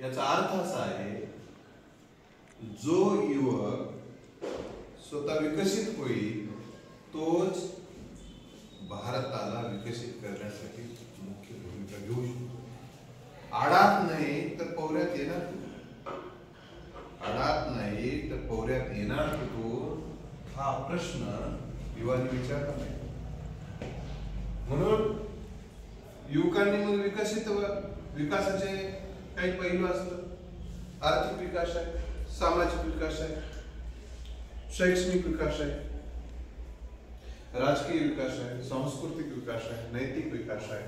याचा अर्थ असा आहे, जो युवक स्वतः विकसित होईल तोच भारताला विकसित करण्यासाठी मुख्य भूमिका घेऊ शकतो. आडात नाही तर पौऱ्यात येणार, आडात नाही तर पौऱ्यात येणार तो, हा प्रश्न युवांनी विचारला नाही. म्हणून युवकांनी मग विकासाचे काही पैलू असतात. आर्थिक विकास आहे, सामाजिक विकास आहे, शैक्षणिक विकास आहे, राजकीय विकास आहे, सांस्कृतिक विकास आहे, नैतिक विकास आहे,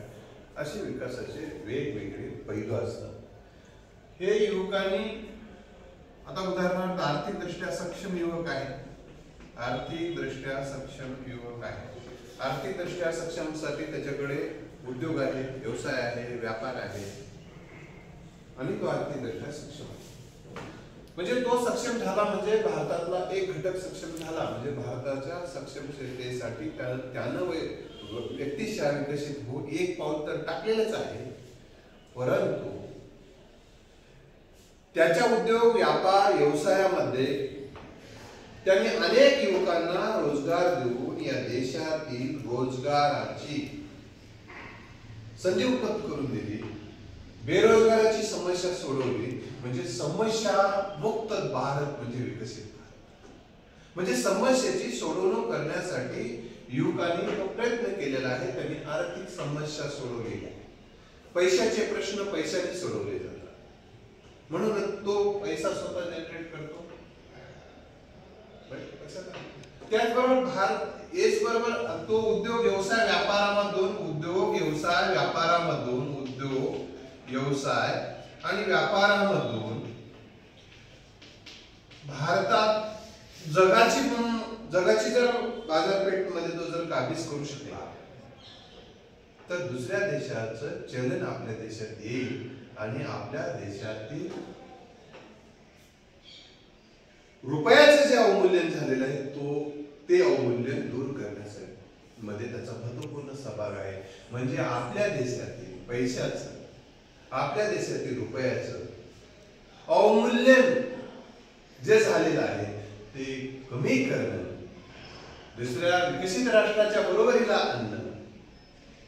असे विकासाचे वेगवेगळे पैलू असतात. हे युवकांनी, आता उदाहरणार्थ आर्थिक दृष्ट्या सक्षम युवक आहे, आर्थिक दृष्ट्या सक्षम युवक आहे, आर्थिक दृष्ट्या सक्षमसाठी त्याच्याकडे उद्योग आहे, व्यवसाय आहे, व्यापार आहे आणि तो आर्थिक दृष्ट्या सक्षम आहे. म्हणजे तो सक्षम झाला म्हणजे भारतातला एक घटक सक्षम झाला, म्हणजे भारताच्या सक्षमतेसाठी त्यानं व्यक्तिशः विकसित होऊन एक पाऊल तर टाकलेलंच आहे. परंतु त्याच्या उद्योग, व्यापार, व्यवसायामध्ये त्यांनी अनेक युवकांना रोजगार देऊन या देशातील रोजगाराची संधी उपलब्ध करून दिली, बेरोजगाराची समस्या सोडवली. म्हणजे समस्या मुक्त भारत म्हणजे विकसित भारत. म्हणजे समस्येची सोडवणूक करण्यासाठी युवकांनी तो प्रयत्न केलेला आहे. त्यांनी आर्थिक समस्या सोडवलेली आहे, पैशाचे प्रश्न पैशाने सोडवले जातात, म्हणून तो पैसा स्वतः जनरेट करतो. त्याचबरोबर भारत याचबरोबर तो उद्योग व्यवसाय व्यापारामधून उद्योग व्यवसाय आणि व्यापारामधून भारतात जगाची जर बाजारपेठेमध्ये तो जर काबीज करू शकला तर दुसऱ्या देशाचं चलन आपल्या देशात येईल आणि आपल्या देशातील रुपयाचं जे अवमूल्यन झालेलं आहे ते अवमूल्यन दूर करण्यासाठी मध्ये त्याचा महत्वपूर्ण सहभाग आहे. म्हणजे आपल्या देशातील पैशाचं, आपल्या देशातील रुपयाचं अवमूल्यन जे झालेलं आहे ते कमी करणं, दुसऱ्या विकसित राष्ट्राच्या बरोबरीला आणणं,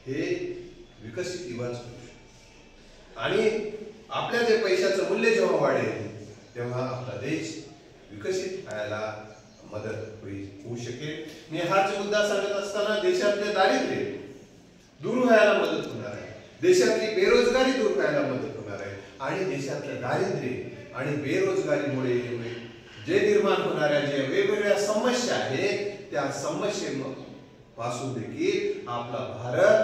हे विकसित युवाच करू शकतो. आणि आपल्या जे पैशाचं मूल्य जेव्हा वाढेल तेव्हा आपला देश विकसित व्हायला मदत होऊ शकेल. मी हाच मुद्दा सांगत असताना देशातले दारिद्र्य दूर व्हायला मदत होणार आहे, देशातली बेरोजगारी दूर व्हायला मदत होणार आहे आणि देशातलं दारिद्र्य आणि बेरोजगारीमुळे जे निर्माण होणाऱ्या जे वेगवेगळ्या समस्या आहेत त्या समस्येपासून देखील आपला भारत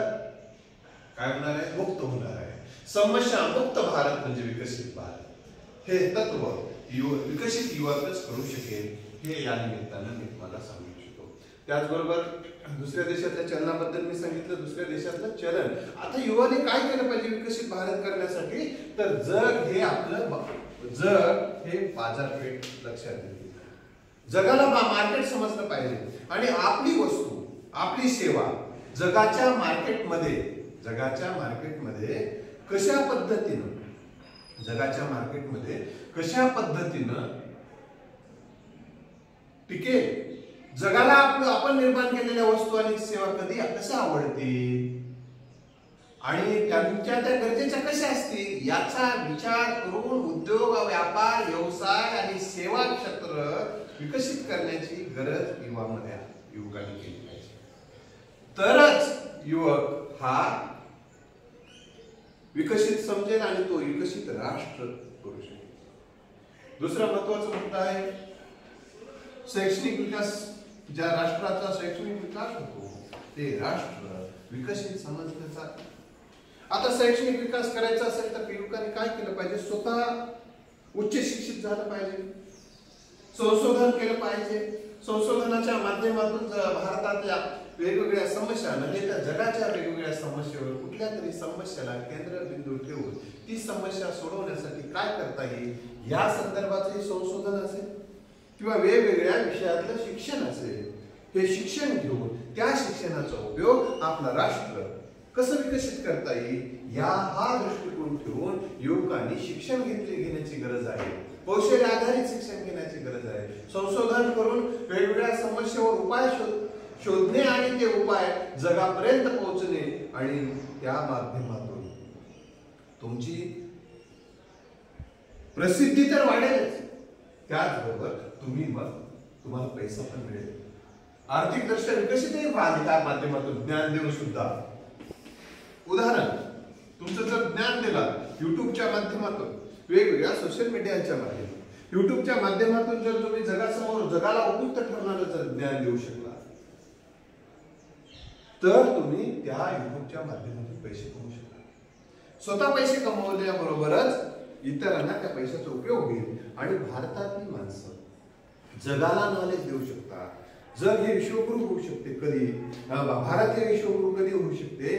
काय होणार आहे, मुक्त होणार आहे. समस्या मुक्त भारत म्हणजे विकसित भारत. हे तत्व विकसित युवकच करू शकेल, हे या निमित्तानं मी तुम्हाला सांगू इच्छितो. त्याचबरोबर दुसऱ्या देशातल्या चलनाबद्दल मी सांगितलं, दुसऱ्या देशातलं चलन. आता युवाने काय केलं पाहिजे विकसित भारत करण्यासाठी, तर जग हे बाजारपेठ लक्षात घेतली, जगाला मार्केट समजलं पाहिजे आणि आपली वस्तू, आपली सेवा जगाच्या मार्केटमध्ये कशा पद्धतीनं टिकेल, जगाला आपण निर्माण केलेल्या वस्तू आणि सेवा कशा आवडतील आणि त्यांच्या त्या गरजेच्या कशा असतील याचा विचार करून उद्योग, व्यापार, व्यवसाय आणि सेवा क्षेत्र विकसित करण्याची गरज युवकांनी केली पाहिजे. तरच युवक हा विकसित समजेल आणि तो विकसित राष्ट्र करू शकेल. दुसरा महत्वाचा मुद्दा आहे शैक्षणिक विकास. ज्या राष्ट्राचा शैक्षणिक विकास होतो ते राष्ट्र विकसित समजण्याचा. आता शैक्षणिक विकास करायचा असेल तर युवकांनी काय केलं पाहिजे, स्वतः उच्च शिक्षित झालं पाहिजे, संशोधन केलं पाहिजे. संशोधनाच्या माध्यमातून भारतातल्या वेगवेगळ्या समस्या म्हणजे त्या जगाच्या वेगवेगळ्या समस्येवर कुठल्या तरी समस्येला केंद्रबिंदू ठेवून ती समस्या सोडवण्यासाठी काय करता येईल या संदर्भाचे संशोधन असेल किंवा वेगवेगळ्या विषयातलं शिक्षण असेल, हे शिक्षण घेऊन त्या शिक्षणाचा उपयोग आपला राष्ट्र कसं विकसित करता येईल हा दृष्टिकोन ठेवून युवकांनी शिक्षण घेण्याची गरज आहे. कौशल्य आधारित शिक्षण घेण्याची गरज आहे. संशोधन करून वेगवेगळ्या समस्येवर उपाय शोधणे आणि ते उपाय जगापर्यंत पोहोचणे आणि त्या माध्यमातून तुमची प्रसिद्धी तर वाढेलच, त्याचबरोबर तुम्हाला पैसा पण मिळेल. आर्थिक दृष्ट्या विकसितही व्हाल त्या माध्यमातून, ज्ञान देऊन सुद्धा. उदाहरण, तुमचं जर ज्ञान दिलं युट्यूबच्या माध्यमातून, वेगवेगळ्या सोशल मीडियाच्या माध्यमातून, युट्यूबच्या माध्यमातून जर तुम्ही जगाला उपयुक्त ठरणारं जर ज्ञान देऊ शकला तर तुम्ही त्या युट्यूबच्या माध्यमातून पैसे कमवू शकता. स्वतः पैसे कमवल्याबरोबरच इतरांना त्या पैशाचा उपयोग होईल आणि भारतातली माणसं जगाला नॉलेज देऊ शकतात. जग हे विश्वगुरु होऊ शकते कधी, भारत हे विश्वगुरु कधी होऊ शकते,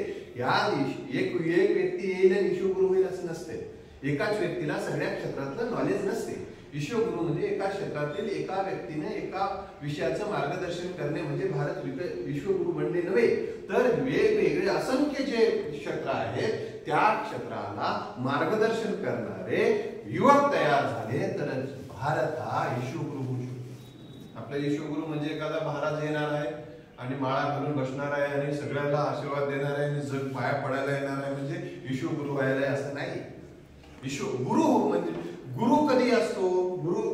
एक व्यक्ती येईल आणि विश्वगुरु होईल असं नसते. एकाच व्यक्तीला सगळ्या क्षेत्रातलं नॉलेज नसते. विश्वगुरु म्हणजे एका क्षेत्रातील एका व्यक्तीने एका विषयाचं मार्गदर्शन करणे म्हणजे भारत विश्वगुरु बनणे नव्हे, तर वेगवेगळे असंख्य जे क्षेत्र आहेत त्या क्षेत्राला मार्गदर्शन करणारे युवक तयार झाले तर भारत हा विश्वगुरु होऊ शकतो. आपला विश्वगुरु म्हणजे एखादा महाराज येणार आहे आणि माळा घालून बसणार आहे आणि सगळ्यांना आशीर्वाद देणार आहे आणि जग पाया पडायला येणार आहे म्हणजे विश्वगुरु व्हायला आहे असं नाही. विश्वगुरु म्हणजे गुरु कधी असतो,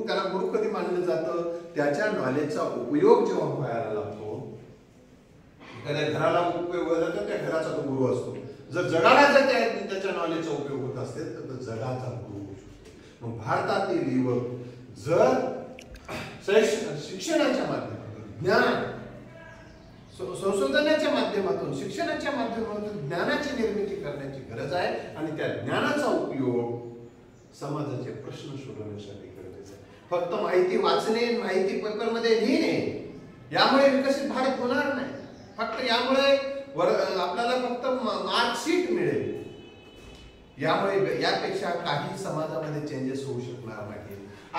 त्याला गुरु कधी मानलं जातं, त्याच्या नॉलेजचा उपयोग जेव्हा व्हायला लागतो. एखाद्या घराला उपयोग होत जातो त्या घराचा तो गुरु असतो. जर जगाला जर त्याच्या नॉलेजचा उपयोग होत असेल तर तो जगाचा गुरु होऊ शकतो. मग भारतातील युवक जर शिक्षणाच्या माध्यमातून, ज्ञान संशोधनाच्या माध्यमातून, शिक्षणाच्या माध्यमातून ज्ञानाची निर्मिती करण्याची गरज आहे आणि त्या ज्ञानाचा उपयोग समाजाचे प्रश्न सोडवण्यासाठी गरजेचं आहे. फक्त माहिती वाचणे, माहिती पेपरमध्ये लिहिणे यामुळे विकसित भारत होणार नाही. फक्त यामुळे आपल्याला फक्त मार्कशीट मिळेल, यामुळे यापेक्षा काही समाजामध्ये चेंजेस होऊ शकणार नाही.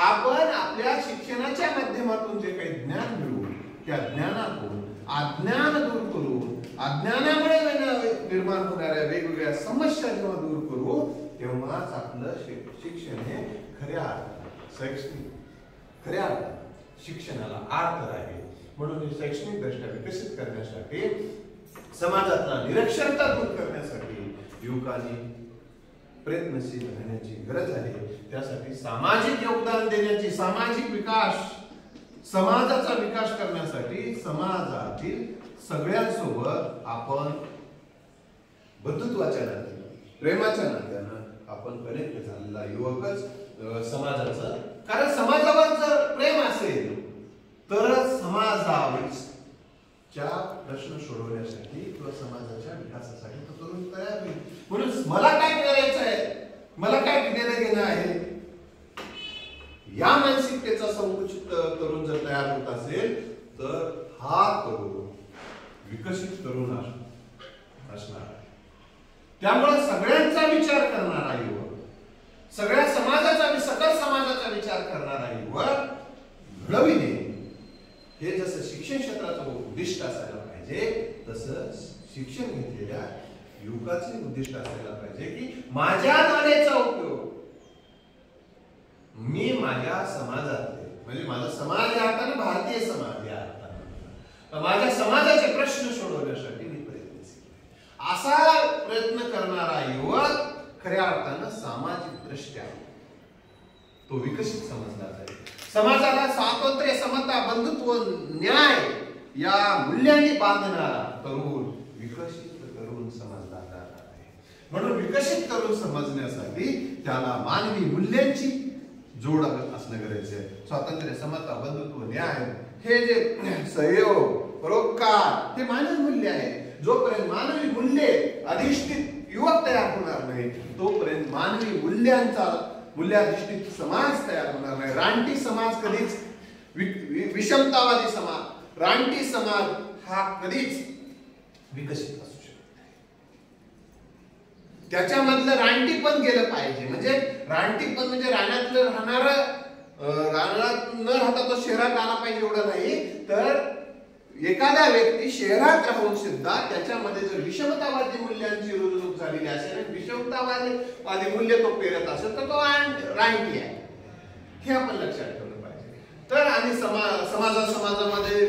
आपण आपल्या शिक्षणाच्या माध्यमातून जे काही ज्ञान मिळवू त्या ज्ञानातून अज्ञान दूर करू, अज्ञानामुळे निर्माण होणाऱ्या वेगवेगळ्या समस्या जेव्हा दूर करू तेव्हाच आपलं शिक्षण हे खऱ्या शिक्षणाला अर्थ आहे. म्हणून शैक्षणिक दृष्ट्या विकसित करण्यासाठी, समाजातला निरक्षरता दूर करण्यासाठी युवकांनी प्रयत्नशील राहण्याची गरज आहे. त्यासाठी सामाजिक योगदान देण्याची, सामाजिक विकास, समाजाचा विकास करण्यासाठी समाजातील सगळ्यांसोबत आपण बंधुत्वाच्या नात्यानं, प्रेमाच्या नात्यानं आपण कनेक्ट झालेला युवकच समाजाचं, कारण समाजावर जर प्रेम असेल तरच समाजाच्या प्रश्न सोडवण्यासाठी किंवा समाजाच्या विकासासाठी तो तरुण तयार होईल. म्हणून मला काय करायचं आहे, मला काय देणं घेणं आहे, या मानसिकतेचा संकुचित तरुण जर तयार होत असेल तर हा तरुण विकसित तरुण असणार आहे. त्यामुळे सगळ्यांचा विचार करणारा युवक, सगळ्या समाजाचा, सकल समाजाचा विचार करणारा युवक घडविणे हे जसं शिक्षण क्षेत्राचं उद्दिष्ट असायला पाहिजे तसं शिक्षण घेतलेल्या युवकाचे उद्दिष्ट असायला पाहिजे की माझ्या नॉलेजचा उपयोग मी माझ्या समाजातले, म्हणजे माझा समाज या अर्थाने भारतीय समाज या अर्थाने माझ्या समाजाचे प्रश्न सोडवण्यासाठी मी प्रयत्नशील आहे. असा प्रयत्न करणारा युवक खऱ्या अर्थानं सामाजिक दृष्ट्या तो विकसित समजला जाईल. समाजाला स्वातंत्र्य, समता, बंधुत्व, न्याय या मूल्यांनी बांधणारा तरुण विकसित तरुण समजला जाणार आहे. म्हणून विकसित तरुण समजण्यासाठी त्याला मानवी मूल्यांची जोड असणं गरजेचं आहे. स्वातंत्र्य, समता, बंधुत्व, न्याय हे जे सहयोग, परोपकार हे मानवी मूल्य आहे. जोपर्यंत मानवी मूल्ये अधिष्ठित युवक तयार होणार नाही तोपर्यंत मानवी मूल्याधिष्ठित समाज तयार होणार नाही. रानटी समाज कधीच, विषमतावादी समाज, रानटी समाज हा कधीच विकसित असू शकत नाही. त्याच्यामधलं रानटीपण गेलं पाहिजे. म्हणजे रानटीपण म्हणजे रानातलं राहणारं, रानात न राहता तो शहरात आला पाहिजे एवढं नाही, तर एखादा व्यक्ती शहरात राहून सुद्धा त्याच्यामध्ये जर विषमतावादी मूल्यांची रुजवणूक झालेली असेल, विषमतावादी मूल्य तो पेरत असेल, तर तो राईटी आहे, हे आपण लक्षात ठेवलं पाहिजे. तर आणि समाजामध्ये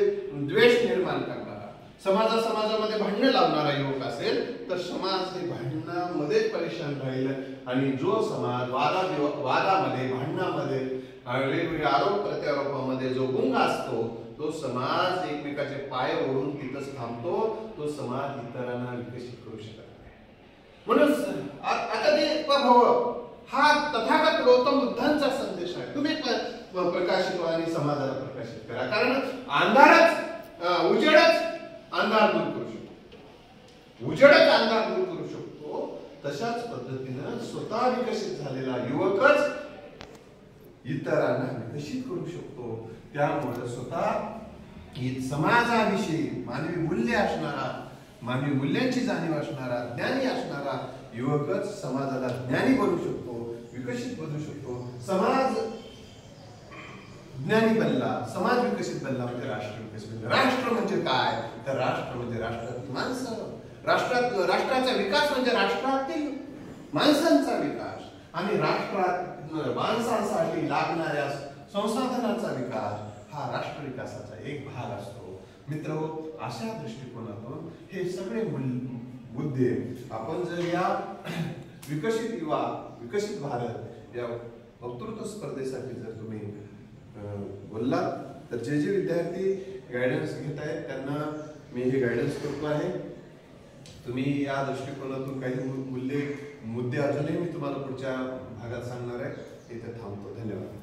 द्वेष निर्माण करणारा, समाजामध्ये भांडणं लावणारा युवक असेल तर समाज हे भांडणामध्येच परेशान राहील. आणि जो समाज वादामध्ये, भांडणामध्ये, वेगवेगळ्या आरोप प्रत्यारोपामध्ये जो गुंग असतो, तो समाज एकमेकाचे पाय ओढून तिथंच थांबतो. तो समाज इतरांना विकसित करू शकत नाही. म्हणून आता ते हा तथागत गौतम बुद्धांचा संदेश आहे. तुम्ही प्रकाशित व्हा आणि समाजाला प्रकाशित करा. कारण उजेडच अंधार दूर करू शकतो. उजेडच अंधार दूर करू शकतो. तशाच पद्धतीनं स्वतः विकसित झालेला युवकच इतरांना विकसित करू शकतो. त्यामुळे स्वतः समाजाविषयी मानवी मूल्य असणारा, मानवी मूल्यांची जाणीव असणारा, ज्ञानी असणारा युवकच समाजाला ज्ञानी बनवू शकतो, विकसित बनवू शकतो. समाज ज्ञानी बनला, समाज विकसित बनला म्हणजे राष्ट्र विकसित बनला. राष्ट्र म्हणजे काय? तर राष्ट्र म्हणजे राष्ट्रातील माणसं. राष्ट्राचा विकास म्हणजे राष्ट्रातील माणसांचा विकास आणि राष्ट्रात माणसांसाठी लागणाऱ्या संसाधनांचा विकास हा राष्ट्र विकासाचा एक भाग असतो. मित्रहो, अशा दृष्टिकोनातून हे सगळे मुद्दे आपण जर या विकसित युवा, विकसित भारत या वक्तृत्व स्पर्धेसाठी जर तुम्ही बोललात, तर जे विद्यार्थी गायडन्स घेत आहेत त्यांना मी हे गायडन्स करतो आहे. तुम्ही या दृष्टिकोनातून काही मुद्दे अजूनही मी तुम्हाला पुढच्या भागात सांगणार आहे. इथे थांबतो. धन्यवाद.